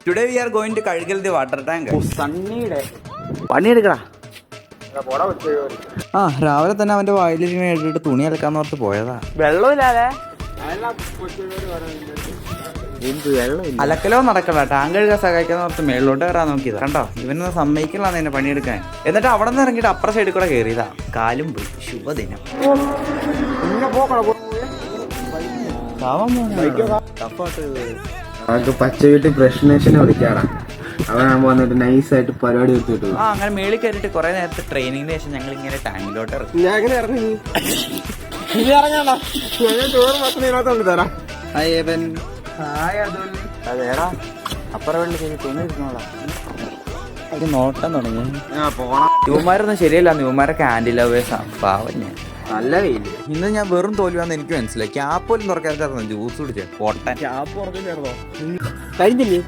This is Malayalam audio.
Today we are going to Kazhgal the water tank. പണിയെടുക്കടാ. ആ രാവിലെ തന്നെ അവന്റെ വായിലിങ്ങനെ ഇട്ടിട്ട് തുണി അലക്കാന്ന് ഓർത്ത് പോയതാ. വെള്ളമില്ലാതെ അലക്കലോ നടക്കണ്ട, ടാങ്ക് കഴുകാൻ സഹായിക്കാന്ന് ഓർത്ത് മേളിലോട്ട് കയറാൻ നോക്കിയതാ. കണ്ടോ, ഇവനൊന്ന് സമ്മതിക്കലാന്ന് എന്നെ പണിയെടുക്കാൻ. എന്നിട്ട് അവിടെ നിന്ന് ഇറങ്ങിയിട്ട് അപ്പുറ സൈഡിൽ കൂടെ കയറിയതാ. കാലും പോയി. ശുഭദിനം. പച്ച വീട്ടിൽ പ്രശ്നേഷനെ വിളിക്കാറാ. അവനാകുമ്പോ വന്നിട്ട് നൈസായിട്ട് പരിപാടി എടുത്തിട്ടു. ആ അങ്ങനെ മേളിൽ കയറിയിട്ട് കുറെ നേരത്തെ ട്രെയിനിങ്ങിന് ശേഷം ഞങ്ങൾ ഇങ്ങനെ ടാങ്കിലോട്ട് ഇറങ്ങി. ഞാൻ എങ്ങനെ ഇറങ്ങി? ഇറങ്ങാണ്ടാ, ഞങ്ങൾ ചോറ് മാത്രം ഇതിനകത്തോണ്ട് തരാം. അതേടാ അപ്പുറം വെള്ളം ശരി തുണി എടുക്കണോളാം. അത് നോട്ടം തുടങ്ങി. യുവമാരൊന്നും ശരിയല്ല, യുവമാരെ ക്യാൻഡി ലവേഴ്സാണ്. പാവം ഞാൻ. നല്ല വെയില്. ഇന്ന് ഞാൻ വെറും തോൽവിയാന്ന് എനിക്ക് മനസ്സിലായി. ക്യാപ്പ് പോലും തുറക്കാത്ത ജ്യൂസ് കുടിച്ചേ പൊട്ടൻ. ക്യാപ്പ് തുറന്നില്ലായിരുന്നോ? കഴിഞ്ഞില്ലേ?